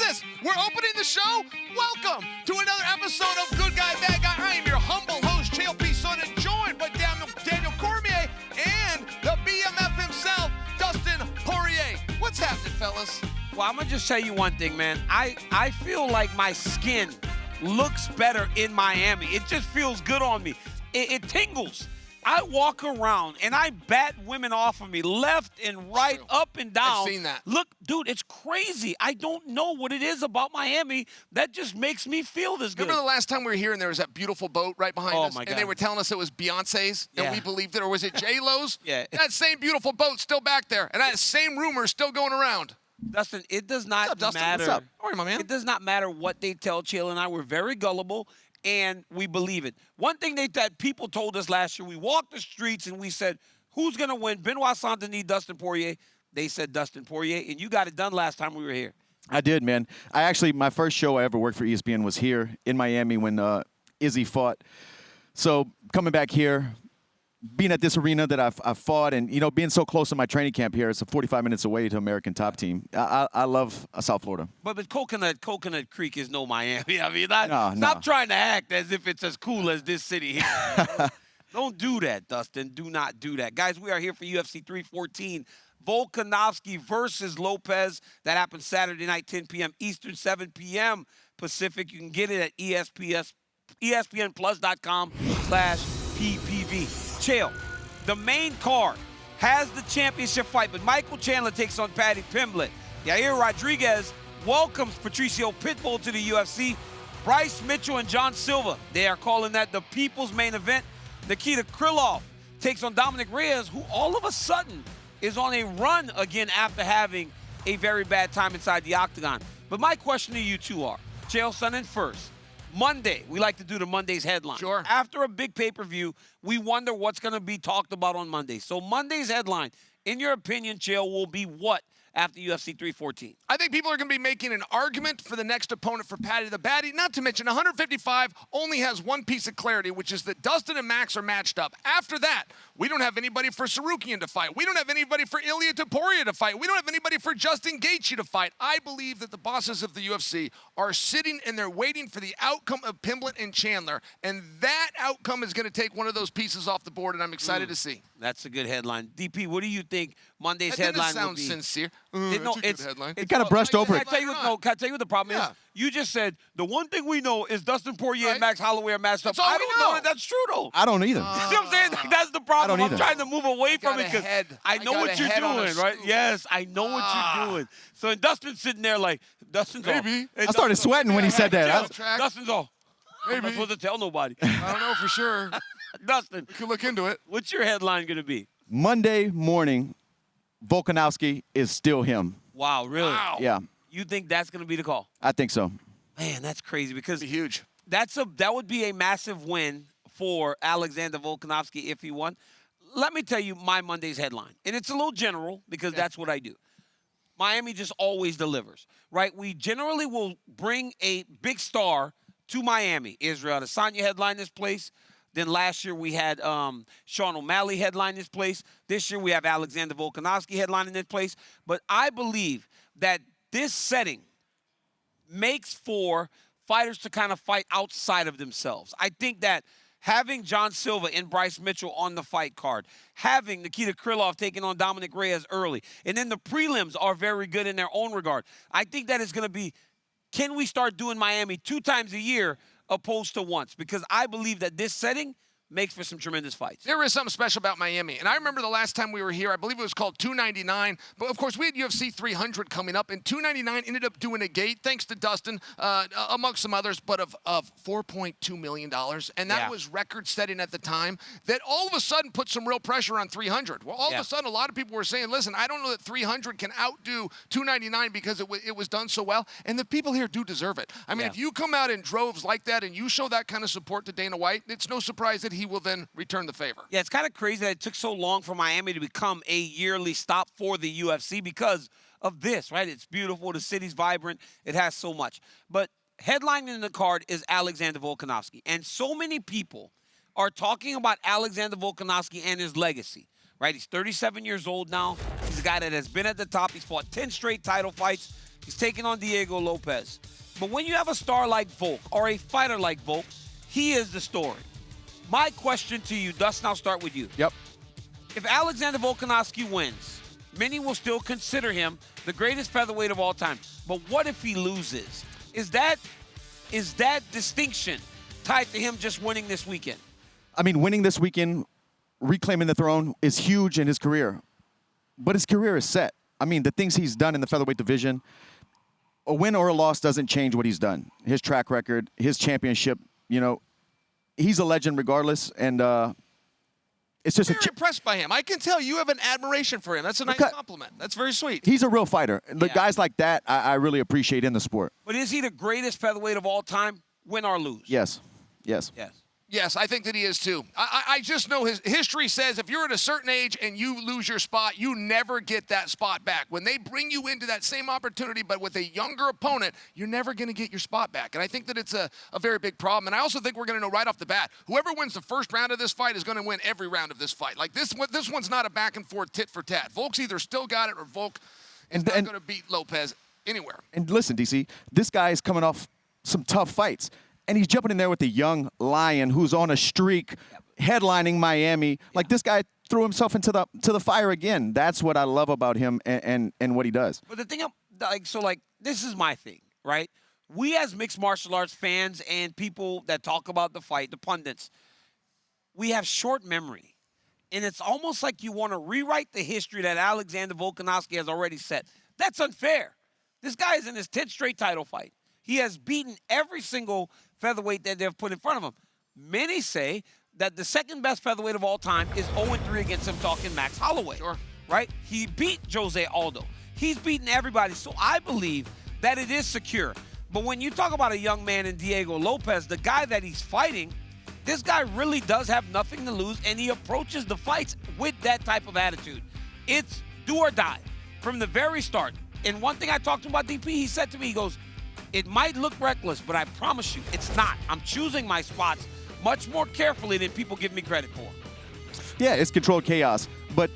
this. We're opening the show. Welcome to another episode of Good Guy, Bad Guy. I am your humble host, Chael Son, and joined by Daniel Cormier and the BMF himself, Dustin Poirier. What's happening, fellas? Well, I'm going to just tell you one thing, man. I feel like my skin looks better in Miami. It just feels good on me. It tingles. I walk around and I bat women off of me left and right, up and down. I've seen that. Look, dude, it's crazy. I don't know what it is about Miami that just makes me feel this good. Remember the last time we were here and there was that beautiful boat right behind us? My God. And they were telling us it was Beyonce's and we believed it, or was it J-Lo's? Yeah. That same beautiful boat still back there, and that same rumor is still going around. Dustin, it does not What's up, Dustin? matter. What's up? How are you, my man? It does not matter what they tell Chael and I. We're very gullible, and we believe it. One thing that people told us last year, we walked the streets and we said, who's going to win, Benoit Saint-Denis, Dustin Poirier? They said Dustin Poirier, and you got it done last time we were here. I did, man. My first show I ever worked for ESPN was here in Miami when Izzy fought. So coming back here, being at this arena that I've fought, and being so close to my training camp here, it's 45 minutes away to American Top Team. I love South Florida. But Coconut Creek is no Miami. I mean, stop No. trying to act as if it's as cool as this city here. Don't do that, Dustin. Do not do that. Guys, we are here for UFC 314. Volkanovski versus Lopes. That happens Saturday night, 10 p.m. Eastern, 7 p.m. Pacific. You can get it at ESPNplus.com/PPV. Chael, the main card has the championship fight, but Michael Chandler takes on Paddy Pimblett. Yair Rodriguez welcomes Patricio Pitbull to the UFC. Bryce Mitchell and John Silva, they are calling that the people's main event. Nikita Krylov takes on Dominic Reyes, who all of a sudden is on a run again after having a very bad time inside the octagon. But my question to you two are, Chael Sonnen first. Monday, we like to do the Monday's headline. Sure. After a big pay-per-view, we wonder what's going to be talked about on Monday. So Monday's headline, in your opinion, Chael, will be what after UFC 314? I think people are going to be making an argument for the next opponent for Paddy the Baddy. Not to mention, 155 only has one piece of clarity, which is that Dustin and Max are matched up. After that, we don't have anybody for Sarukian to fight. We don't have anybody for Ilia Topuria to fight. We don't have anybody for Justin Gaethje to fight. I believe that the bosses of the UFC are sitting and they're waiting for the outcome of Pimblett and Chandler, and that outcome is going to take one of those pieces off the board, and I'm excited to see. That's a good headline. DP, what do you think Monday's That headline didn't will be? sound sincere. No, It's a good headline. It kind of brushed over Can I it. tell you what the problem is? You just said the one thing we know is Dustin Poirier and Max Holloway are matched up. That's all I we don't know know. that that's true, though. I don't either. You know what I'm saying? That's the problem. I I'm don't either. trying to move away from it because I know what you're doing, right? Yes, I know what you're doing. So and Dustin's sitting there like, Dustin's all. Maybe. Hey, I started sweating when he said that. Dustin's all. I'm not Maybe. supposed to tell nobody. I don't know for sure. Dustin, We could look into it. what's your headline going to be? Monday morning, Volkanovski is still him. Wow, really? Wow. Yeah, You think that's going to be the call? I think so. Man, that's crazy because It'd be huge. that would be a massive win for Alexander Volkanovski if he won. Let me tell you my Monday's headline, and it's a little general because that's what I do. Miami just always delivers, right? We generally will bring a big star to Miami. Israel Adesanya headline this place. Then last year we had Sean O'Malley headline this place. This year we have Alexander Volkanovski headline in this place. But I believe that this setting makes for fighters to kind of fight outside of themselves. I think that having John Silva and Bryce Mitchell on the fight card, having Nikita Krylov taking on Dominic Reyes early, and then the prelims are very good in their own regard. I think that is going to be, can we start doing Miami 2 times a year opposed to once? Because I believe that this setting makes for some tremendous fights. There is something special about Miami. And I remember the last time we were here, I believe it was called 299. But, of course, we had UFC 300 coming up. And 299 ended up doing a gate, thanks to Dustin, amongst some others, but of $4.2 million. And that was record-setting at the time. That all of a sudden put some real pressure on 300. Well, all of a sudden, a lot of people were saying, listen, I don't know that 300 can outdo 299 because it was done so well. And the people here do deserve it. I mean, if you come out in droves like that and you show that kind of support to Dana White, it's no surprise that he will then return the favor. Yeah, it's kind of crazy that it took so long for Miami to become a yearly stop for the UFC because of this, right? It's beautiful. The city's vibrant. It has so much. But headlining the card is Alexander Volkanovski. And so many people are talking about Alexander Volkanovski and his legacy, right? He's 37 years old now. He's a guy that has been at the top. He's fought 10 straight title fights. He's taking on Diego Lopes. But when you have a star like Volk or a fighter like Volk, he is the story. My question to you, Dustin, I'll start with you. Yep. If Alexander Volkanovski wins, many will still consider him the greatest featherweight of all time. But what if he loses? Is that distinction tied to him just winning this weekend? I mean, winning this weekend, reclaiming the throne is huge in his career. But his career is set. I mean, the things he's done in the featherweight division, a win or a loss doesn't change what he's done. His track record, his championship, he's a legend regardless. And it's just Very impressed by him. I can tell you have an admiration for him. That's a nice compliment. That's very sweet. He's a real fighter. The guys like that, I really appreciate in the sport. But is he the greatest featherweight of all time, win or lose? Yes. Yes. Yes, I think that he is too. I just know his history says if you're at a certain age and you lose your spot, you never get that spot back. When they bring you into that same opportunity, but with a younger opponent, you're never going to get your spot back. And I think that it's a very big problem. And I also think we're going to know right off the bat, whoever wins the first round of this fight is going to win every round of this fight. Like this one's not a back and forth tit for tat. Volk's either still got it or Volk is not going to beat Lopes anywhere. And listen, DC, this guy is coming off some tough fights. And he's jumping in there with the young lion who's on a streak, headlining Miami. Like, this guy threw himself into the fire again. That's what I love about him and what he does. But the thing, this is my thing, right? We as mixed martial arts fans and people that talk about the fight, the pundits, we have short memory. And it's almost like you want to rewrite the history that Alexander Volkanovski has already set. That's unfair. This guy is in his 10th straight title fight. He has beaten every single featherweight that they've put in front of him. Many say that the second best featherweight of all time is 0-3 against him, talking Max Holloway. Sure. Right? He beat Jose Aldo. He's beaten everybody. So I believe that it is secure. But when you talk about a young man in Diego Lopes, the guy that he's fighting, this guy really does have nothing to lose, and he approaches the fights with that type of attitude. It's do or die from the very start. And one thing I talked to him about, DP, he said to me, he goes, it might look reckless, but I promise you, it's not. I'm choosing my spots much more carefully than people give me credit for. Yeah, it's controlled chaos. But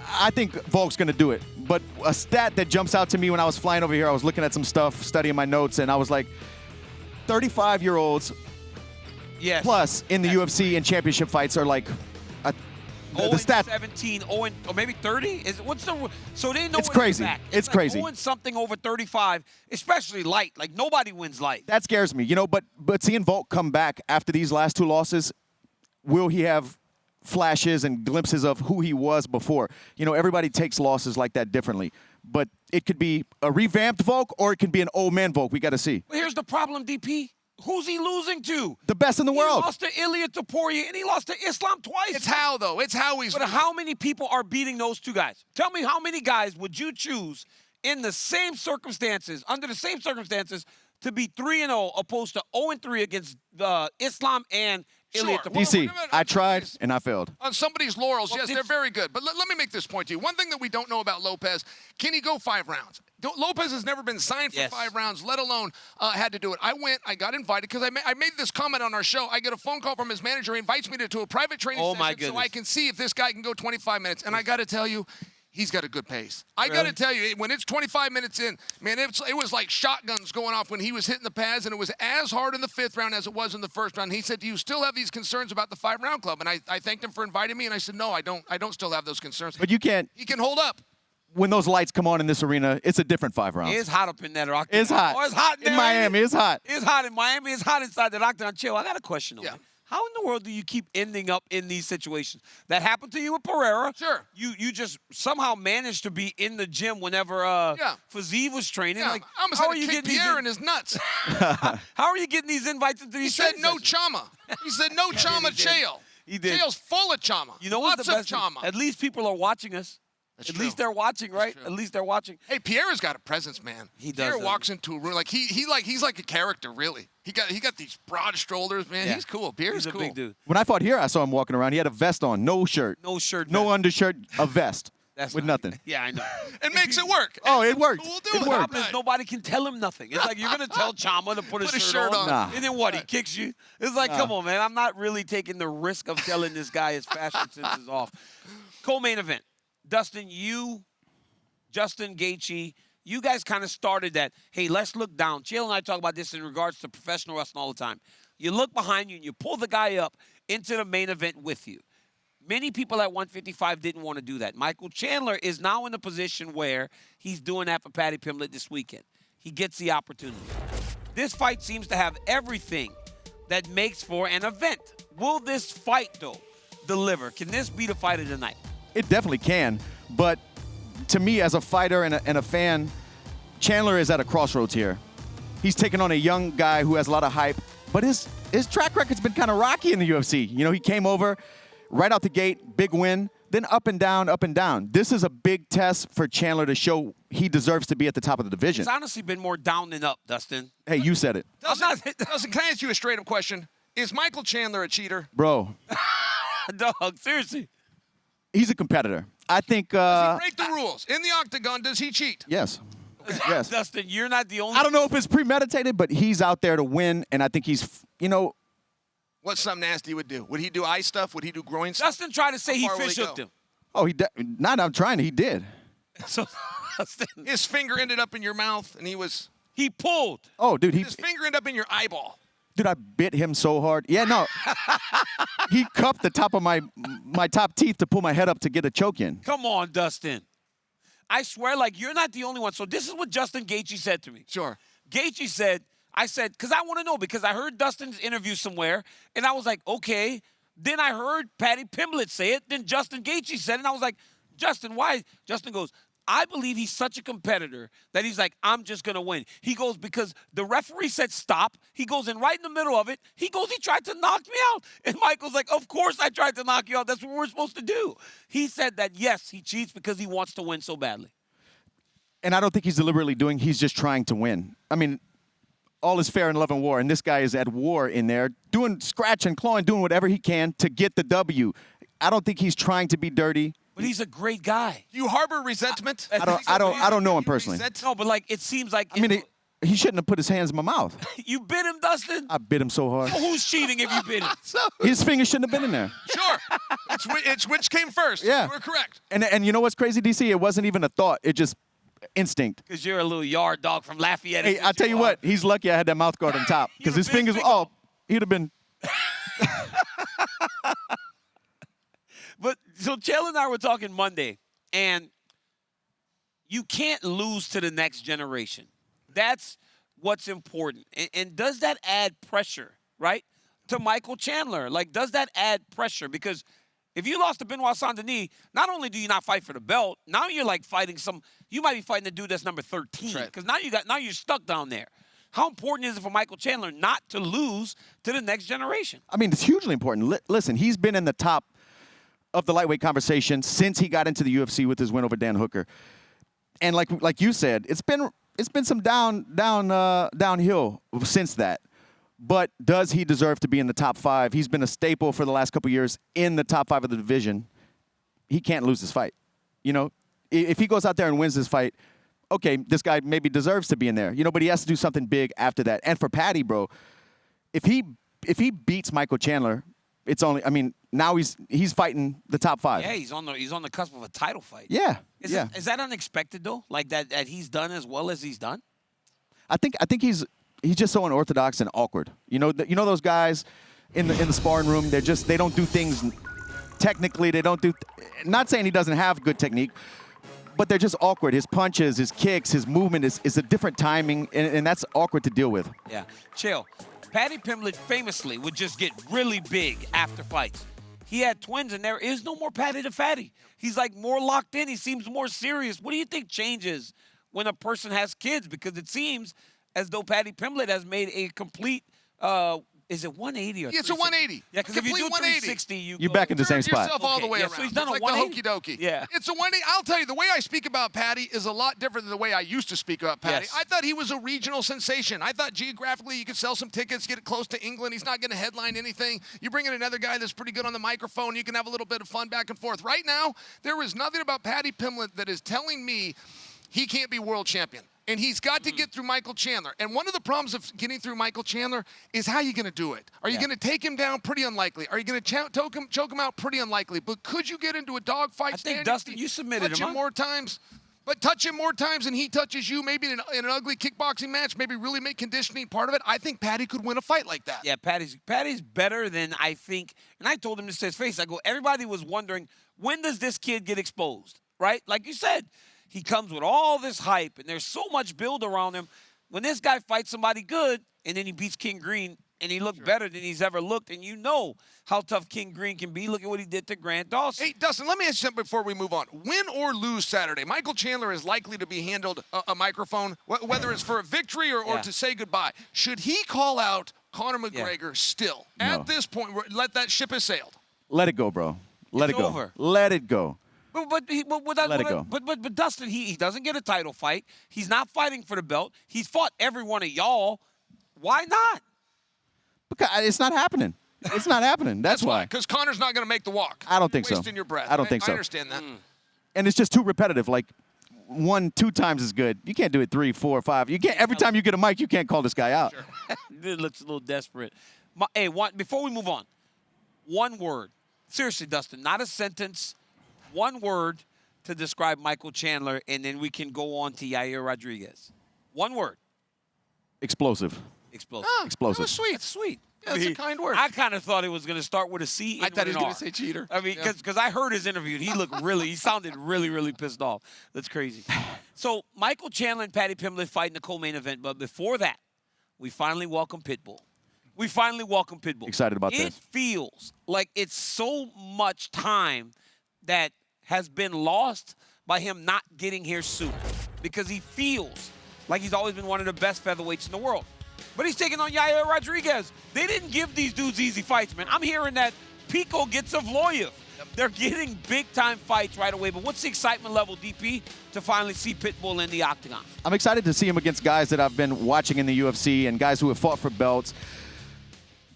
I think Volk's going to do it. But a stat that jumps out to me when I was flying over here, I was looking at some stuff, studying my notes, and I was like, 35-year-olds plus in the UFC and championship fights are like the stat 17, or maybe 30. So they know it's crazy. It's like crazy. Something over 35, especially light. Like nobody wins light. That scares me, But seeing Volk come back after these last two losses, will he have flashes and glimpses of who he was before? Everybody takes losses like that differently. But it could be a revamped Volk or it can be an old man Volk. We got to see. But here's the problem, DP. Who's he losing to? The best in the world. He lost to Ilya to Poirier, and he lost to Islam twice. It's how, though. It's how he's But how many people are beating those two guys? Tell me how many guys would you choose in the same circumstances, under the same circumstances, to be 3-0 opposed to 0-3 against Islam and Ilya to Poirier? DC, I tried and I failed. On somebody's laurels, yes, they're very good. But let me make this point to you. One thing that we don't know about Lopes, can he go 5 rounds? Lopes has never been signed for 5 rounds, let alone had to do it. I got invited because I made this comment on our show. I get a phone call from his manager. He invites me to a private training session so I can see if this guy can go 25 minutes. And I got to tell you, he's got a good pace. I got to tell you, when it's 25 minutes in, man, it was like shotguns going off when he was hitting the pads, and it was as hard in the 5th round as it was in the 1st round. He said, do you still have these concerns about the 5-round club? And I thanked him for inviting me, and I said, no, I don't still have those concerns. But you can't. He can hold up. When those lights come on in this arena, it's a different 5 rounds. It's hot up in that octagon. It's hot. Oh, it's hot in Miami. It's hot. It's hot in Miami. It's hot inside that octagon. Chill. I got a question on Yeah. it. How in the world do you keep ending up in these situations? That happened to you with Pereira. Sure. You just somehow managed to be in the gym whenever Faziev was training. Yeah, Like, I'm how are going you to kick getting Pierre in his nuts. How are you getting these invites into He these said training no sessions? chama. He said no chama he did. Chael. He did. Chael's full of chama. You know what's Lots the of best thing? chama. At least people are watching us. That's At true. least they're watching, right? true. At least they're watching. Hey, Pierre's got a presence, man. He does, Pierre doesn't walks into a room like he's like a character, really. He got these broad shoulders, man. Yeah. He's cool. Pierre's He's a cool. big dude. When I fought here, I saw him walking around. He had a vest on, no shirt. No shirt. No vest. undershirt, a vest That's with not- nothing. Yeah, I know. It makes it work. Oh, it worked. We'll do It it. The worked. problem is nobody can tell him nothing. It's like you're going to tell Chama to put a shirt on. Nah. And then what? He kicks you? It's like, come on, man. I'm not really taking the risk of telling this guy his fashion sense is off. Co-main event. Dustin, you, Justin Gaethje, you guys kind of started that, hey, let's look down. Chael and I talk about this in regards to professional wrestling all the time. You look behind you and you pull the guy up into the main event with you. Many people at 155 didn't want to do that. Michael Chandler is now in a position where he's doing that for Paddy Pimblett this weekend. He gets the opportunity. This fight seems to have everything that makes for an event. Will this fight, though, deliver? Can this be the fight of the night? It definitely can, but to me, as a fighter and a fan, Chandler is at a crossroads here. He's taking on a young guy who has a lot of hype, but his track record's been kind of rocky in the UFC. You know, he came over right out the gate, big win, then up and down, up and down. This is a big test for Chandler to show he deserves to be at the top of the division. It's honestly been more down than up, Dustin. Hey, you said it. Dustin, can I ask you a straight-up question? Is Michael Chandler a cheater? Bro. Dog, seriously. He's a competitor. I think... Does he break the rules? In the octagon, does he cheat? Yes. Yes. Dustin, you're not the only... I don't know if it's premeditated, but he's out there to win, and I think he's, you know... What's something nasty he would do? Would he do eye stuff? Would he do groin stuff? Dustin tried to say he How far will fish he hooked go? him. Oh, not I'm trying to. He did. So, Dustin, His finger ended up in your mouth, and he pulled. Oh, dude, his finger ended up in your eyeball. Dude, I bit him so hard. Yeah, no. He cupped the top of my top teeth to pull my head up to get a choke in. Come on, Dustin. I swear, like, you're not the only one. So this is what Justin Gaethje said to me. Sure. Gaethje said, I said, because I want to know, because I heard Dustin's interview somewhere, and I was like, okay. Then I heard Paddy Pimblett say it. Then Justin Gaethje said it, and I was like, Justin, why? Justin goes, I believe he's such a competitor that he's like, I'm just going to win. He goes, because the referee said stop. He goes in right in the middle of it. He goes, he tried to knock me out. And Michael's like, of course I tried to knock you out. That's what we're supposed to do. He said that, yes, he cheats because he wants to win so badly. And I don't think he's deliberately doing. He's just trying to win. I mean, all is fair in love and war, and this guy is at war in there, doing scratch and clawing, doing whatever he can to get the W. I don't think he's trying to be dirty. But he's a great guy. Do you harbor resentment? I don't know him personally. No, but like, it seems like... I mean, he shouldn't have put his hands in my mouth. You bit him, Dustin? I bit him so hard. Well, who's cheating if you bit him? His fingers shouldn't have been in there. Sure. It's which came first. Yeah. You were correct. And you know what's crazy, DC? It wasn't even a thought. It just instinct. Because you're a little yard dog from Lafayette. Hey, I tell you what, he's lucky I had that mouth guard on top. Because his fingers, he'd have been... But so Chael and I were talking Monday, and you can't lose to the next generation. That's what's important. And does that add pressure, right, to Michael Chandler? Like, does that add pressure? Because if you lost to Benoit Saint-Denis, not only do you not fight for the belt, now you're like fighting you might be fighting the dude that's number 13. Because now you're stuck down there. How important is it for Michael Chandler not to lose to the next generation? I mean, it's hugely important. Listen, he's been in the top of the lightweight conversation since he got into the UFC with his win over Dan Hooker. And like you said, it's been some downhill since that. But does he deserve to be in the top 5? He's been a staple for the last couple of years in the top 5 of the division. He can't lose this fight. You know, if he goes out there and wins this fight, okay, this guy maybe deserves to be in there. You know, but he has to do something big after that. And for Paddy, bro, if he beats Michael Chandler, it's only, I mean, now he's fighting the top 5. Yeah, he's on the cusp of a title fight. Yeah. Is that unexpected though? Like that he's done as well as he's done? I think he's just so unorthodox and awkward. You know those guys in the sparring room, they don't do things technically. They don't do, not saying he doesn't have good technique, but they're just awkward. His punches, his kicks, his movement is a different timing, and that's awkward to deal with. Yeah. Chael, Paddy Pimblett famously would just get really big after fights. He had twins, and there is no more Paddy the Fatty. He's like more locked in. He seems more serious. What do you think changes when a person has kids? Because it seems as though Paddy Pimblett has made a complete, is it 180 or It's a 180. Yeah, because if you do 360, you're back in the same spot. Yourself all the way yeah, around. so he's done it's a like 180. the hokey dokey. Yeah. It's a 180. I'll tell you, the way I speak about Paddy is a lot different than the way I used to speak about Paddy. Yes. I thought he was a regional sensation. I thought geographically you could sell some tickets, get it close to England. He's not going to headline anything. You bring in another guy that's pretty good on the microphone. You can have a little bit of fun back and forth. Right now, there is nothing about Paddy Pimblett that is telling me he can't be world champion. And he's got to get through Michael Chandler. And one of the problems of getting through Michael Chandler is how are you going to do it? Are you going to take him down? Pretty unlikely. Are you going to choke him out? Pretty unlikely. But could you get into a dogfight? I think, Dustin, you submitted him, more times. But touch him more times than he touches you, maybe in an ugly kickboxing match, maybe really make conditioning part of it. I think Patty could win a fight like that. Yeah, Patty's better than I think. And I told him this to his face. I go, everybody was wondering, when does this kid get exposed, right? Like you said, he comes with all this hype, and there's so much build around him. When this guy fights somebody good, and then he beats King Green, and he looked better than he's ever looked, and you know how tough King Green can be. Look at what he did to Grant Dawson. Hey, Dustin, let me ask you something before we move on. Win or lose Saturday, Michael Chandler is likely to be handled a microphone, whether it's for a victory or to say goodbye. Should he call out Conor McGregor still? No. At this point, let that ship has sailed. Let it go, bro. Let It's it go. over. Let it go. But Dustin, he doesn't get a title fight. He's not fighting for the belt. He's fought every one of y'all. Why not? Because it's not happening. It's not happening. That's why. Because Conor's not going to make the walk. I don't think so. Wasting your breath. I don't think so. I understand that. And it's just too repetitive. Like 1, 2 times is good. You can't do it 3, 4, 5. You can't. Every time you get a mic, you can't call this guy out. Sure. It looks a little desperate. Before we move on, one word. Seriously, Dustin, not a sentence. One word to describe Michael Chandler, and then we can go on to Yair Rodriguez. One word. Explosive. Explosive. Oh, Explosive. That was sweet. That's sweet. Yeah, that's a kind word. I kind of thought it was going to start with a C. I and thought he with was an going R. to say cheater. I mean, because I heard his interview, and he sounded really, really pissed off. That's crazy. So Michael Chandler and Patty Pimblett fight in the co-main event, but before that, we finally welcome Pitbull. Excited about it. this. It feels like it's so much time that has been lost by him not getting here sooner, because he feels like he's always been one of the best featherweights in the world. But he's taking on Yair Rodriguez. They didn't give these dudes easy fights, man. I'm hearing that Pico gets Avloyev. They're getting big-time fights right away. But what's the excitement level, DP, to finally see Pitbull in the octagon? I'm excited to see him against guys that I've been watching in the UFC and guys who have fought for belts.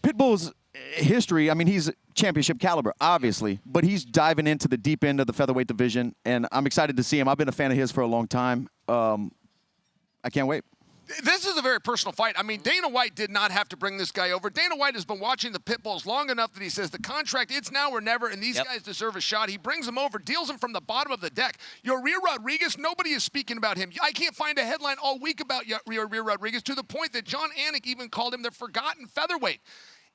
Pitbull's history, I mean, he's championship caliber, obviously, but he's diving into the deep end of the featherweight division, and I'm excited to see him. I've been a fan of his for a long time. I can't wait. This is a very personal fight. I mean, Dana White did not have to bring this guy over. Dana White has been watching the Pitbulls long enough that he says the contract, it's now or never, and these guys deserve a shot. He brings them over, deals them from the bottom of the deck. Yair Rodriguez, nobody is speaking about him. I can't find a headline all week about Yair Rodriguez, to the point that John Anik even called him the forgotten featherweight.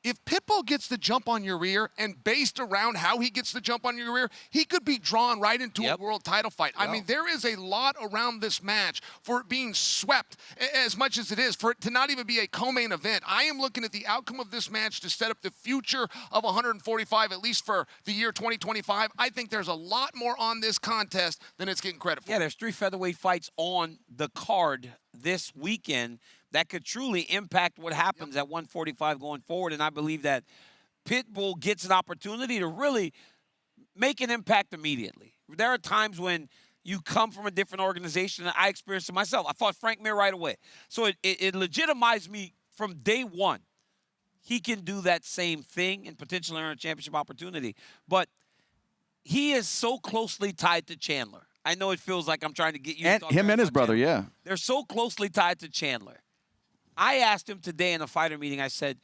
If Pitbull gets the jump on Yair, and based around how he gets the jump on Yair, he could be drawn right into a world title fight. I mean, there is a lot around this match for it being swept as much as it is, for it to not even be a co-main event. I am looking at the outcome of this match to set up the future of 145, at least for the year 2025. I think there's a lot more on this contest than it's getting credit for. Yeah, there's 3 featherweight fights on the card this weekend that could truly impact what happens at 145 going forward. And I believe that Pitbull gets an opportunity to really make an impact immediately. There are times when you come from a different organization, and I experienced it myself. I fought Frank Mir right away. So it legitimized me from day one. He can do that same thing and potentially earn a championship opportunity. But he is so closely tied to Chandler. I know it feels like I'm trying to get you And to talk him and his brother, Chandler. They're so closely tied to Chandler. I asked him today in a fighter meeting, I said,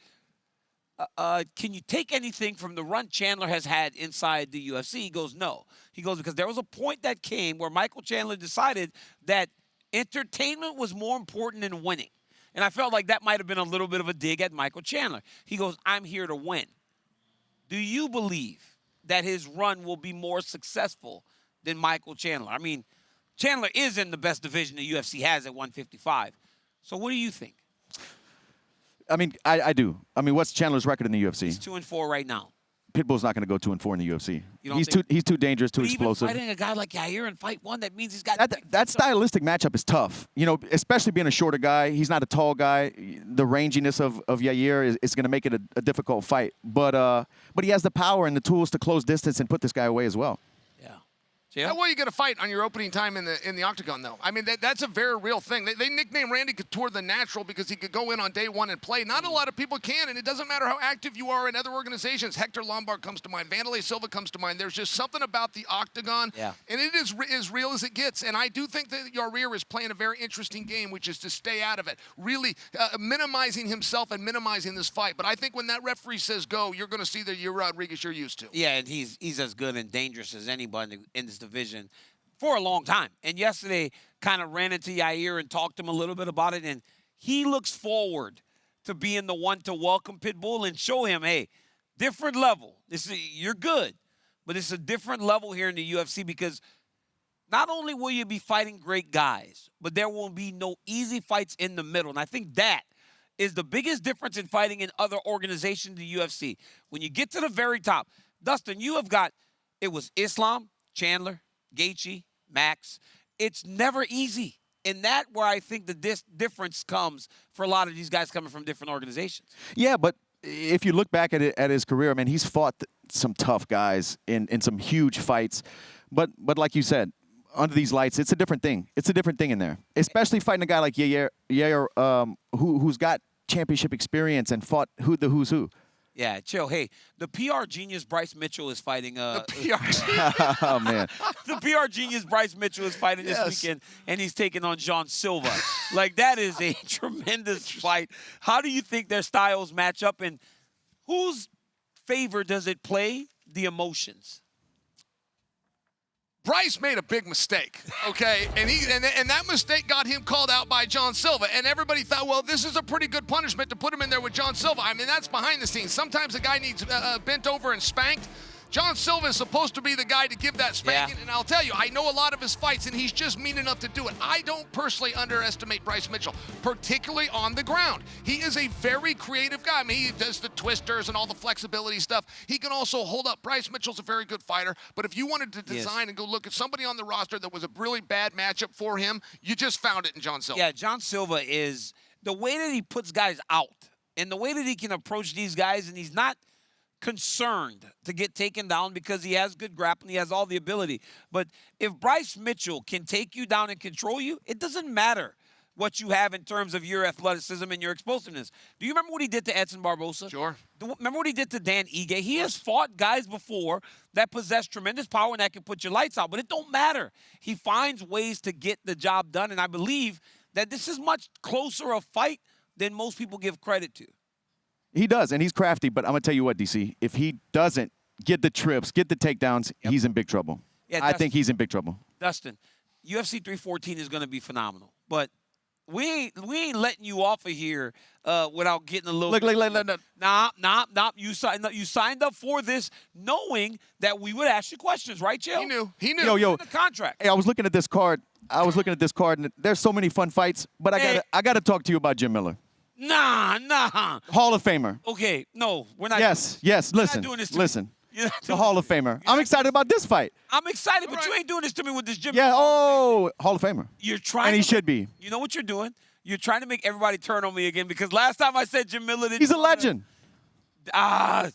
can you take anything from the run Chandler has had inside the UFC? He goes, no. He goes, because there was a point that came where Michael Chandler decided that entertainment was more important than winning. And I felt like that might have been a little bit of a dig at Michael Chandler. He goes, I'm here to win. Do you believe that his run will be more successful than Michael Chandler? I mean, Chandler is in the best division the UFC has at 155. So what do you think? I mean, I do. I mean, what's Chandler's record in the UFC? He's 2-4 right now. Pitbull's not going to go 2-4 in the UFC. You don't He's too dangerous, too But explosive. Even fighting a guy like Yair in fight one, that means he's got That stylistic matchup is tough. You know, especially being a shorter guy. He's not a tall guy. The ranginess of Yair is going to make it a difficult fight. But he has the power and the tools to close distance and put this guy away as well. How well you get a fight on your opening time in the octagon, though? I mean, that's a very real thing. They nicknamed Randy Couture the Natural because he could go in on day one and play. Not a lot of people can, and it doesn't matter how active you are in other organizations. Hector Lombard comes to mind. Wanderlei Silva comes to mind. There's just something about the octagon, and it is as real as it gets. And I do think that Yair is playing a very interesting game, which is to stay out of it, really minimizing himself and minimizing this fight. But I think when that referee says go, you're going to see the Yair Rodriguez you're used to. Yeah, and he's as good and dangerous as anybody in this division. for a long time. And yesterday kind of ran into Yair and talked to him a little bit about it. And he looks forward to being the one to welcome Pitbull and show him, hey, different level. You're good, but it's a different level here in the UFC because not only will you be fighting great guys, but there will be no easy fights in the middle. And I think that is the biggest difference in fighting in other organizations in the UFC. When you get to the very top, Dustin, you have got, it was Islam, Chandler, Gaethje, Max. It's never easy. And that where I think the difference comes for a lot of these guys coming from different organizations. Yeah, but if you look back at his career, man, he's fought some tough guys in some huge fights. But like you said, under these lights, it's a different thing. It's a different thing in there, especially fighting a guy like Yair, who's got championship experience and fought who's who. Yeah, chill. Hey, the PR genius Bryce Mitchell is fighting. The PR genius. Oh, man. The PR genius Bryce Mitchell is fighting this weekend, and he's taking on John Silva. Like, that is a tremendous fight. How do you think their styles match up, and whose favor does it play? The emotions. Bryce made a big mistake, okay? And that mistake got him called out by John Silva. And everybody thought, well, this is a pretty good punishment to put him in there with John Silva. I mean, that's behind the scenes. Sometimes a guy needs bent over and spanked. John Silva is supposed to be the guy to give that spanking, and I'll tell you, I know a lot of his fights, and he's just mean enough to do it. I don't personally underestimate Bryce Mitchell, particularly on the ground. He is a very creative guy. I mean, he does the twisters and all the flexibility stuff. He can also hold up. Bryce Mitchell's a very good fighter, but if you wanted to design and go look at somebody on the roster that was a really bad matchup for him, you just found it in John Silva. Yeah, John Silva is the way that he puts guys out and the way that he can approach these guys, and he's not concerned to get taken down because he has good grappling, he has all the ability. But if Bryce Mitchell can take you down and control you, it doesn't matter what you have in terms of your athleticism and your explosiveness. Do you remember what he did to Edson Barbosa? Sure. Remember what he did to Dan Ige? He has fought guys before that possess tremendous power and that can put your lights out, but it don't matter. He finds ways to get the job done, and I believe that this is much closer a fight than most people give credit to. He does, and he's crafty, but I'm going to tell you what, DC, if he doesn't get the trips, get the takedowns, he's in big trouble. Yeah, I think he's in big trouble. Dustin, UFC 314 is going to be phenomenal, but we ain't letting you off of here without getting a little. Look. Nah. You signed up for this knowing that we would ask you questions, right, Chael? He knew. Yo. The contract. Hey, I was looking at this card. And there's so many fun fights, but I got to talk to you about Jim Miller. Nah. Hall of Famer. Okay, no, we're not. Yes. Listen. The Hall of Famer. I'm excited about this fight. I'm excited, but you ain't doing this to me with this Jim. Yeah. Oh, Hall of Famer. You're trying. And he should be. You know what you're doing? You're trying to make everybody turn on me again because last time I said Jim Miller. He's a legend. I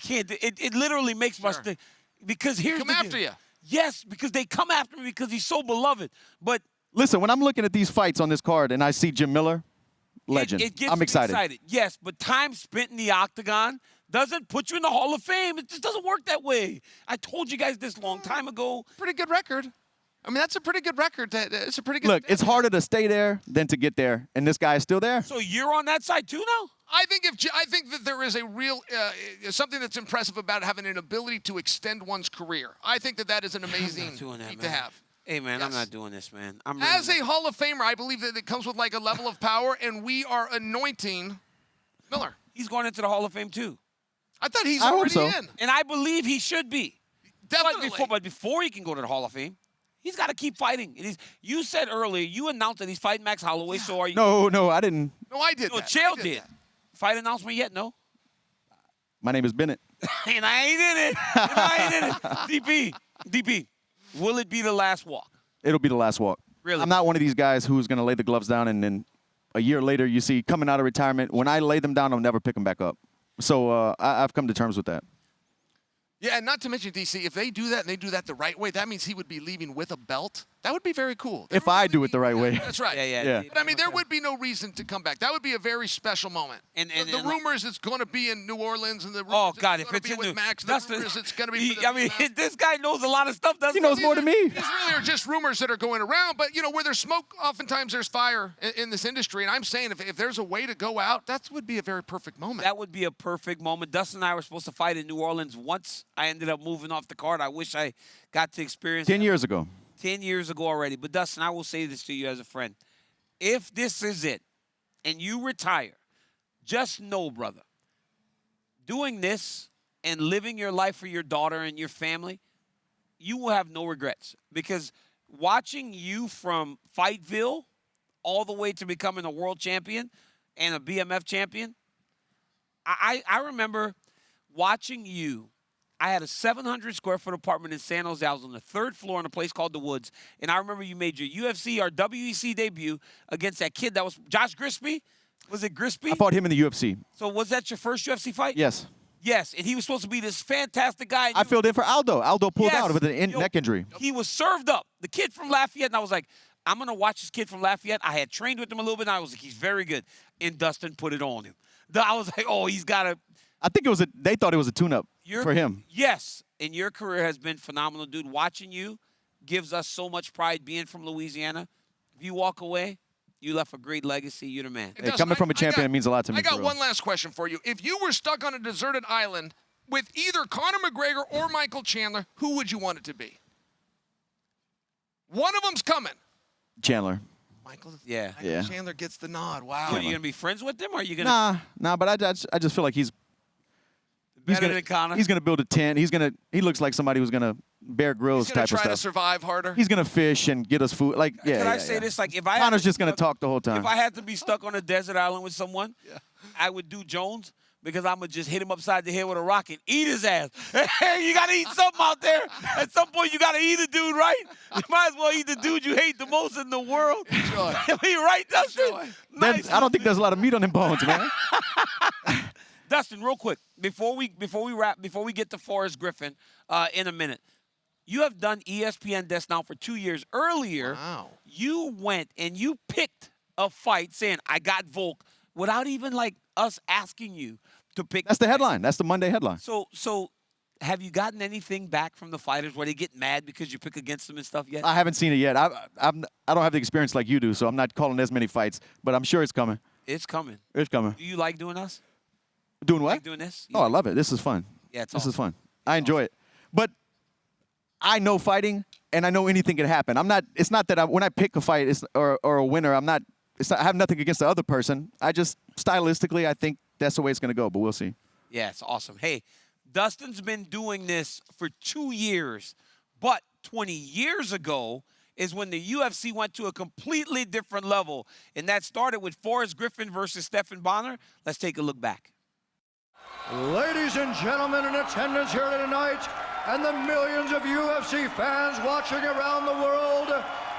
can't. It literally makes my stick. Because here's come after you. Yes, because they come after me because he's so beloved. But listen, when I'm looking at these fights on this card and I see Jim Miller, legend. It gets I'm me excited. Yes, but time spent in the octagon doesn't put you in the Hall of Fame. It just doesn't work that way. I told you guys this a long time ago. Pretty good record. I mean, that's a pretty good record. It's a pretty good. Look, it's harder to stay there than to get there, and this guy is still there. So you're on that side too now? I think that there is a real something that's impressive about having an ability to extend one's career. I think that is an amazing feat to have. Hey, man, I'm not doing this, man. As a Hall of Famer, I believe that it comes with like a level of power, and we are anointing Miller. He's going into the Hall of Fame too. I thought he's already in. And I believe he should be. Definitely. But before he can go to the Hall of Fame, he's got to keep fighting. You said earlier, you announced that he's fighting Max Holloway, so are you? No, I didn't. No, I did. No, Chael did. Fight announcement yet? No. My name is Bennett. And I ain't in it. DP, will it be the last walk? It'll be the last walk. Really? I'm not one of these guys who's going to lay the gloves down and then a year later you see coming out of retirement. When I lay them down, I'll never pick them back up. So I've come to terms with that. Yeah, and not to mention, DC, if they do that and they do that the right way, that means he would be leaving with a belt. That would be very cool. If I do it the right way. That's right. Yeah. But I mean, there would be no reason to come back. That would be a very special moment. And the rumors it's going to be in New Orleans, and the rumors if it's in with Max, the rumors it's going to be. For this guy knows a lot of stuff. Doesn't he? Knows more than me. These really are just rumors that are going around. But where there's smoke, oftentimes there's fire in this industry. And I'm saying, if there's a way to go out, that would be a very perfect moment. That would be a perfect moment. Dustin and I were supposed to fight in New Orleans once. I ended up moving off the card. I wish I got to experience 10 years ago. 10 years ago already. But, Dustin, I will say this to you as a friend. If this is it and you retire, just know, brother, doing this and living your life for your daughter and your family, you will have no regrets. Because watching you from Fightville all the way to becoming a world champion and a BMF champion, I remember watching you. I had a 700-square-foot apartment in San Jose. I was on the 3rd floor in a place called The Woods. And I remember you made your UFC or WEC debut against that kid that was Josh Grisby. Was it Grisby? I fought him in the UFC. So was that your first UFC fight? Yes. Yes, and he was supposed to be this fantastic guy. I filled in for Aldo. Aldo pulled Yes. out with a neck injury. He was served up. The kid from Lafayette, and I was like, I'm going to watch this kid from Lafayette. I had trained with him a little bit, and I was like, he's very good. And Dustin put it on him. I was like, oh, he's got to. I think they thought it was a tune-up for him. Yes, and your career has been phenomenal, dude. Watching you gives us so much pride being from Louisiana. If you walk away, you left a great legacy. You're the man. Hey, coming from a champion, it means a lot to me. I got one last question for you. If you were stuck on a deserted island with either Conor McGregor or Michael Chandler, who would you want it to be? One of them's coming. Chandler. Michael Yeah. Chandler gets the nod. Wow. Are you going to be friends with him, or are you going to? Nah, but I just feel like he's better than Conor? He's gonna build a tent. He looks like somebody who's gonna Bear Grylls He's gonna type of try stuff. to survive harder. He's gonna fish and get us food. Like, yeah. Can I yeah, say yeah. this? Like, if I Conor's just gonna talk the whole time. If I had to be stuck on a desert island with someone, I would do Jones, because I'm going to just hit him upside the head with a rock and eat his ass. Hey, you got to eat something out there. At some point, you got to eat a dude, right? You might as well eat the dude you hate the most in the world. Enjoy. I mean, right, Dustin? Nice. I don't think there's a lot of meat on them bones, man. Dustin, real quick, before we get to Forrest Griffin in a minute, you have done ESPN Desk now for 2 years. Earlier, you went and you picked a fight saying, I got Volk, without even, like, us asking you to pick. That's the headline. That's the Monday headline. So have you gotten anything back from the fighters where they get mad because you pick against them and stuff yet? I haven't seen it yet. I don't have the experience like you do, so I'm not calling as many fights, but I'm sure it's coming. It's coming. It's coming. Do you like doing us? Doing what? Like doing this? Oh, I love it. This is fun. Yeah, it's This awesome. is fun. I enjoy it. But I know fighting, and I know anything can happen. It's not that when I pick a fight or a winner, I have nothing against the other person. I just, stylistically, I think that's the way it's going to go, but we'll see. Yeah, it's awesome. Hey, Dustin's been doing this for 2 years, but 20 years ago is when the UFC went to a completely different level, and that started with Forrest Griffin versus Stephan Bonnar. Let's take a look back. Ladies and gentlemen in attendance here tonight, and the millions of UFC fans watching around the world,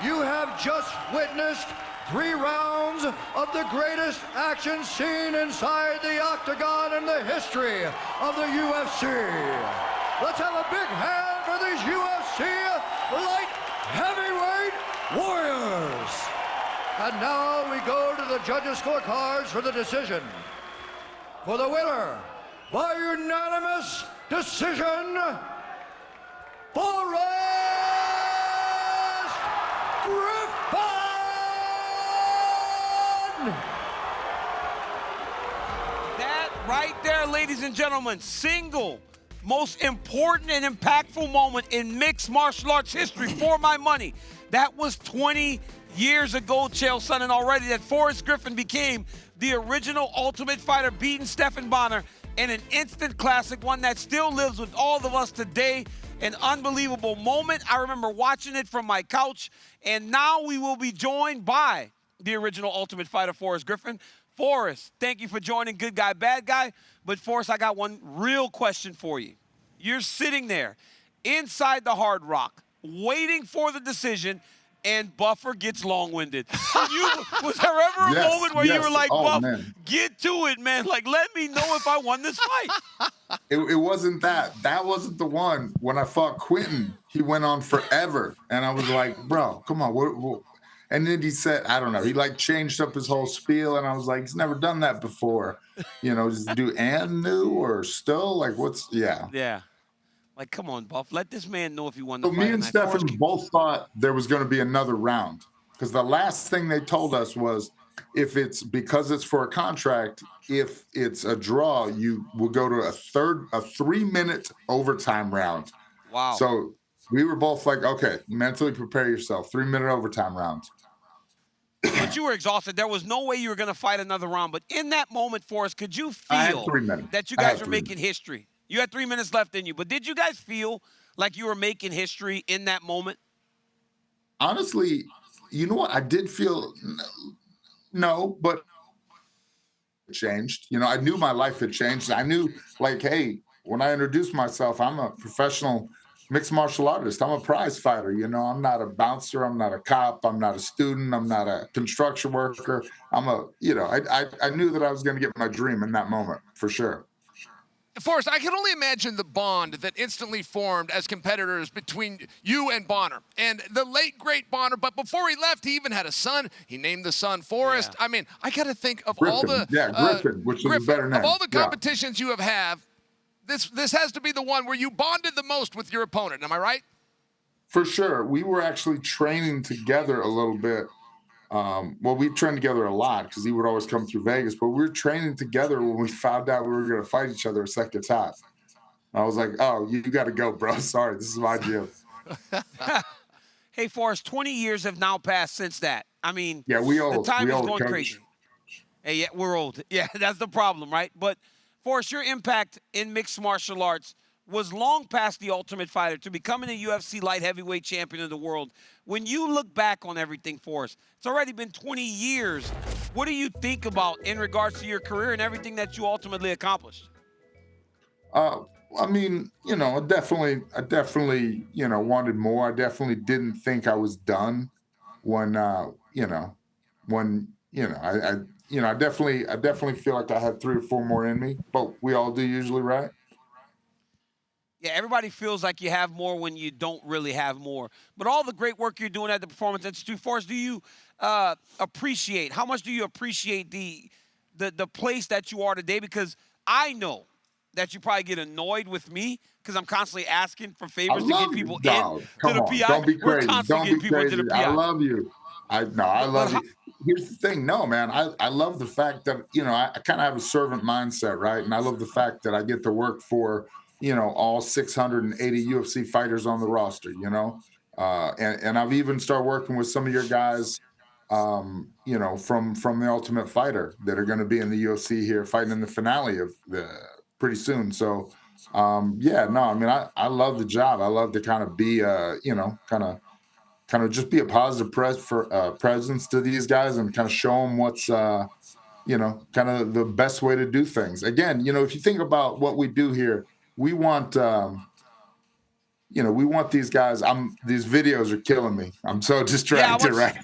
you have just witnessed 3 rounds of the greatest action seen inside the octagon in the history of the UFC. Let's have a big hand for these UFC light heavyweight warriors. And now we go to the judges' scorecards for the decision. For the winner, by unanimous decision, Forrest Griffin! That right there, ladies and gentlemen, single most important and impactful moment in mixed martial arts history for my money. That was 20 years ago, Chael, son, and already that Forrest Griffin became the original Ultimate Fighter, beating Stephan Bonnar in an instant classic, one that still lives with all of us today. An unbelievable moment. I remember watching it from my couch, and now we will be joined by the original Ultimate Fighter, Forrest Griffin. Forrest, thank you for joining Good Guy, Bad Guy. But Forrest, I got one real question for you. You're sitting there inside the Hard Rock, waiting for the decision, and Buffer gets long-winded. Was there ever a moment where you were like, Buff, get to it, man. Like, let me know if I won this fight. It wasn't that. That wasn't the one. When I fought Quentin, he went on forever. And I was like, bro, come on. What? And then he said, I don't know. He, like, changed up his whole spiel. And I was like, he's never done that before. You know, just do and new or still? Like, what's, Yeah. Like, come on, Buff. Let this man know if he won the So fight. me and Stephan both thought there was going to be another round. Because the last thing they told us was, because it's for a contract, if it's a draw, you will go to a 3-minute overtime round. Wow. So We were both like, okay, mentally prepare yourself. 3-minute overtime rounds. But you were exhausted. There was no way you were going to fight another round. But in that moment, Forrest, could you I had feel 3 minutes. that you I had guys were 3 making minutes. history? You had 3 minutes left in you. But did you guys feel like you were making history in that moment? Honestly, you know what? I did feel no, but it changed. You know, I knew my life had changed. I knew, like, hey, when I introduced myself, I'm a professional mixed martial artist. I'm a prize fighter. You know, I'm not a bouncer. I'm not a cop. I'm not a student. I'm not a construction worker. I'm a, you know, I knew that I was going to get my dream in that moment for sure. Forrest, I can only imagine the bond that instantly formed as competitors between you and Bonner. And the late, great Bonner, but before he left, he even had a son. He named the son Forrest. Yeah. I mean, I got to think of Griffin. all the... Griffin, which is a better name. Of all the Yeah. competitions you have, this has to be the one where you bonded the most with your opponent. Am I right? For sure. We were actually training together a little bit. Well, we trained together a lot because he would always come through Vegas, but we were training together when we found out we were going to fight each other a second time. I was like, oh, you got to go, bro. Sorry, this is my gym. Hey, Forrest, 20 years have now passed since that. I mean, Yeah, we old. the time we is old, going coach. crazy. Hey, yeah, we're old. Yeah, that's the problem, right? But, Forrest, your impact in mixed martial arts was long past the Ultimate Fighter to becoming a UFC light heavyweight champion of the world. When you look back on everything, Forrest, it's already been 20 years. What do you think about in regards to your career and everything that you ultimately accomplished? I mean, you know, I definitely, you know, wanted more. I definitely didn't think I was done when, you know, I definitely feel like I had 3 or 4 more in me, but we all do usually, right? Yeah, everybody feels like you have more when you don't really have more. But all the great work you're doing at the Performance Institute, Forrest, do you appreciate? How much do you appreciate the place that you are today? Because I know that you probably get annoyed with me because I'm constantly asking for favors to get people in to the PI. Don't be We're crazy. constantly Don't getting be people into crazy. the PI. I love you. I love you. Here's the thing. No, man, I love the fact that, you know, I kind of have a servant mindset, right? And I love the fact that I get to work for, you know, all 680 UFC fighters on the roster, you know? And I've even started working with some of your guys, you know, from the Ultimate Fighter that are going to be in the UFC here fighting in the finale of the pretty soon. So, yeah, no, I mean, I love the job. I love to kind of be, you know, kind of just be a positive presence to these guys and kind of show them what's, you know, kind of the best way to do things. Again, you know, if you think about what we do here, we want, you know, we want these guys. These videos are killing me. I'm so distracted, right?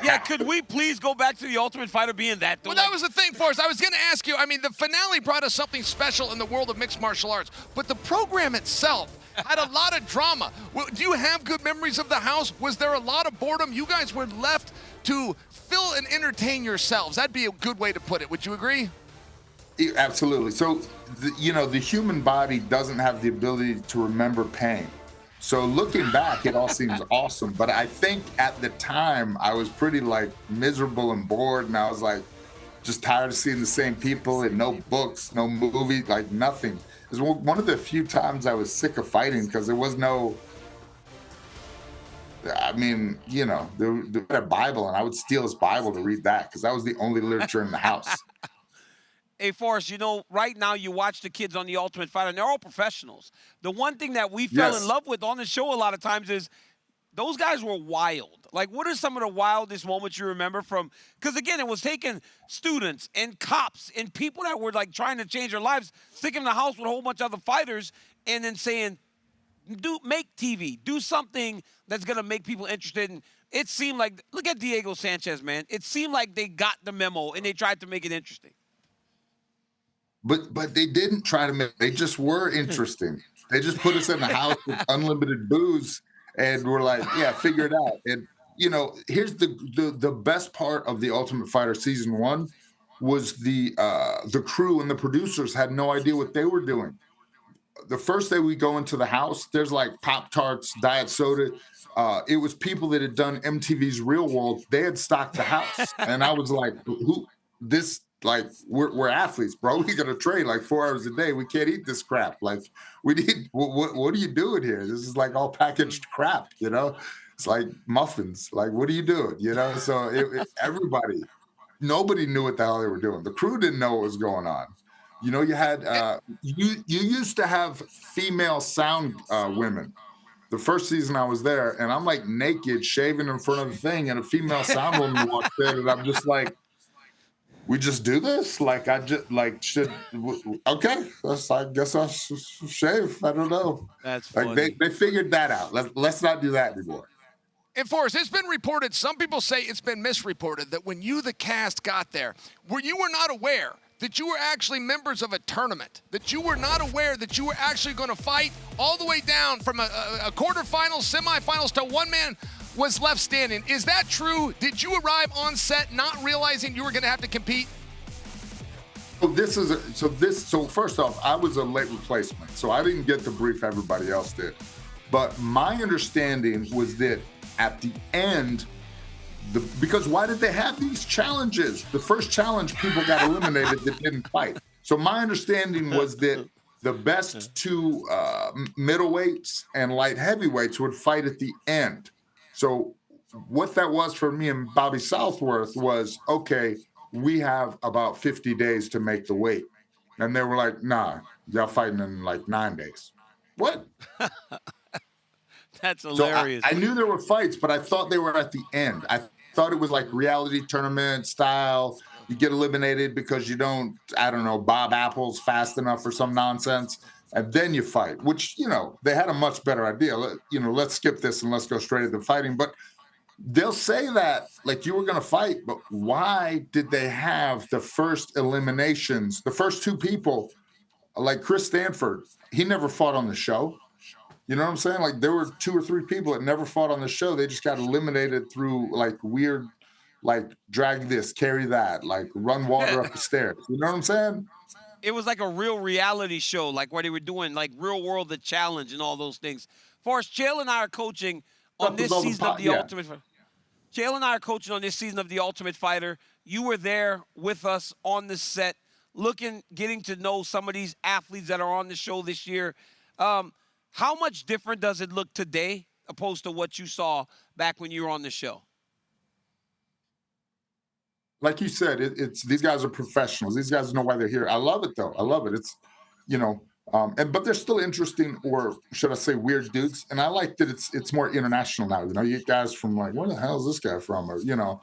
Yeah, could we please go back to the Ultimate Fighter being that? Well, that was the thing, Forrest. I was going to ask you, I mean, the finale brought us something special in the world of mixed martial arts, but the program itself had a lot of drama. Do you have good memories of the house? Was there a lot of boredom? You guys were left to fill and entertain yourselves. That'd be a good way to put it. Would you agree? Absolutely. So, you know, the human body doesn't have the ability to remember pain. So looking back, it all seems awesome. But I think at the time I was pretty like miserable and bored. And I was like just tired of seeing the same people and no books, no movie, like nothing. It was one of the few times I was sick of fighting because there was no, I mean, you know, there had a Bible and I would steal his Bible to read that because that was the only literature in the house. Hey, Forrest, you know, right now you watch the kids on The Ultimate Fighter, and they're all professionals. The one thing that we fell in love with on the show a lot of times is those guys were wild. Like, what are some of the wildest moments you remember from? Because, again, it was taking students and cops and people that were, like, trying to change their lives, sticking in the house with a whole bunch of other fighters, and then saying, make TV. Do something that's going to make people interested. And it seemed like, look at Diego Sanchez, man. It seemed like they got the memo, and they tried to make it interesting. But they didn't try to make. They just were interesting. They just put us in the house with unlimited booze, and we're like, yeah, figure it out. And you know, here's the best part of the Ultimate Fighter season 1 was the crew and the producers had no idea what they were doing. The first day we go into the house, there's like Pop-Tarts, diet soda. It was people that had done MTV's Real World. They had stocked the house, and I was like, who this? like we're athletes, bro. We gotta train like 4 hours a day. We can't eat this crap. Like we need. What are you doing here? This is like all packaged crap. You know, it's like muffins. Like what are you doing? You know. So everybody, nobody knew what the hell they were doing. The crew didn't know what was going on. You know, you had you used to have female sound women. The first season I was there, and I'm like naked, shaving in front of the thing, and a female sound woman walked in, and I'm just like, we just do this? Like, I just, like, okay, I guess I'll shave. I don't know. That's funny. Like, they figured that out. Let's not do that anymore. And Forrest, it's been reported, some people say it's been misreported, that when you, the cast, got there, you were not aware that you were actually members of a tournament, that you were not aware that you were actually going to fight all the way down from a quarterfinals, semifinals to one man was left standing. Is that true? Did you arrive on set not realizing you were going to have to compete? So first off, I was a late replacement, so I didn't get the brief everybody else did. But my understanding was that at the end, because why did they have these challenges? The first challenge, people got eliminated that didn't fight. So my understanding was that the best two middleweights and light heavyweights would fight at the end. So what that was for me and Bobby Southworth was, okay, we have about 50 days to make the weight. And they were like, nah, y'all fighting in like 9 days. What? That's hilarious. So I knew there were fights, but I thought they were at the end. I thought it was like reality tournament style. You get eliminated because you don't, I don't know, bob apples fast enough or some nonsense. And then you fight, which, you know, they had a much better idea. You know, let's skip this and let's go straight into fighting. But they'll say that like you were going to fight, but why did they have the first eliminations, the first two people, like Chris Stanford, he never fought on the show. You know what I'm saying? Like there were 2 or 3 people that never fought on the show. They just got eliminated through like weird, like drag this, carry that, like run water up the stairs. You know what I'm saying? It was like a real reality show, like where they were doing like Real World the Challenge and all those things. Forrest, Chael and I are coaching on this season of the Ultimate Fighter. Chael and I are coaching on this season of the Ultimate Fighter. You were there with us on the set, getting to know some of these athletes that are on the show this year. How much different does it look today opposed to what you saw back when you were on the show? Like you said, it's these guys are professionals. These guys know why they're here. I love it though. I love it. It's, you know, but they're still interesting, or should I say, weird dudes. And I like that it's more international now. You know, you get guys from like, where the hell is this guy from? Or you know,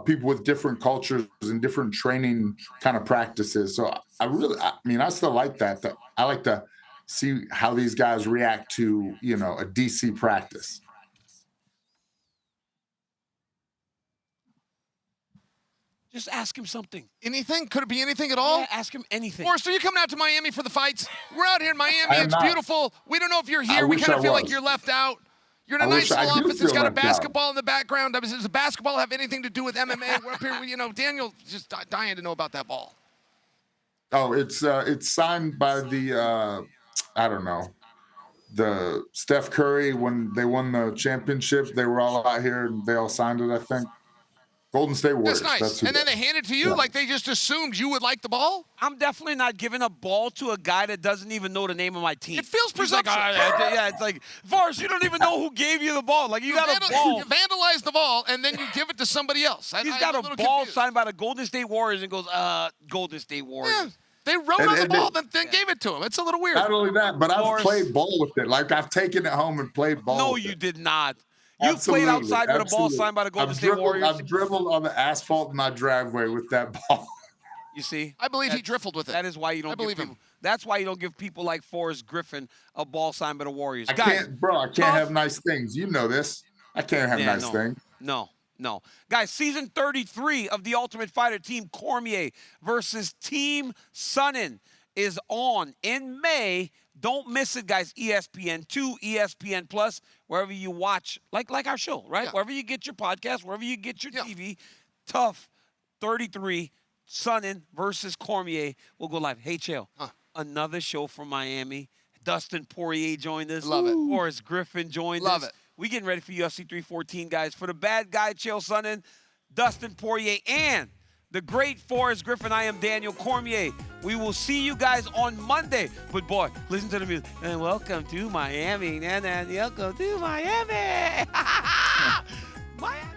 people with different cultures and different training kind of practices. So I still like that. I like to see how these guys react to, you know, a DC practice. Just ask him something. Anything? Could it be anything at all? Yeah, ask him anything. Forrest, are you coming out to Miami for the fights? We're out here in Miami. I am It's not. beautiful. We don't know if you're here. We kind of feel like you're left out. You're in a nice little office. It's got a basketball in the background. Does the basketball have anything to do with MMA? We're up here, you know, Daniel just dying to know about that ball. Oh, it's signed by the I don't know, the Steph Curry. When they won the championship, they were all out here and they all signed it, I think. Golden State Warriors. That's nice. And then they hand it to you like they just assumed you would like the ball? I'm definitely not giving a ball to a guy that doesn't even know the name of my team. It feels presumptuous. Like, yeah, it's like, Forrest, you don't even know who gave you the ball. Like, you got a ball. You vandalize the ball, and then you give it to somebody else. He's got a ball confused. Signed by the Golden State Warriors and goes, Golden State Warriors. Yeah. They wrote on the ball, then gave it to him. It's a little weird. Not only that, but I've played ball with it. Like, I've taken it home and played ball with it. No, you did not. You played outside with a ball signed by the Golden State Warriors. I've dribbled on the asphalt in my driveway with that ball. You see? I believe he dribbled with it. That is why you don't give people, that's why you don't give people like Forrest Griffin a ball signed by the Warriors. I can't have nice things. You know this. I can't have nice things. No. Guys, season 33 of The Ultimate Fighter, Team Cormier versus Team Sonnen is on in May. Don't miss it, guys. ESPN2, ESPN Plus, wherever you watch, like our show, right? Yeah. Wherever you get your podcast, wherever you get your TV. TUF 33, Sonnen versus Cormier will go live. Hey, Chael, another show from Miami. Dustin Poirier joined us. Love it. Forrest Griffin joined us. Love it. We getting ready for UFC 314, guys. For the bad guy, Chael Sonnen, Dustin Poirier, and the great Forrest Griffin. I am Daniel Cormier. We will see you guys on Monday. But boy, listen to the music. And welcome to Miami. And welcome to Miami. Miami.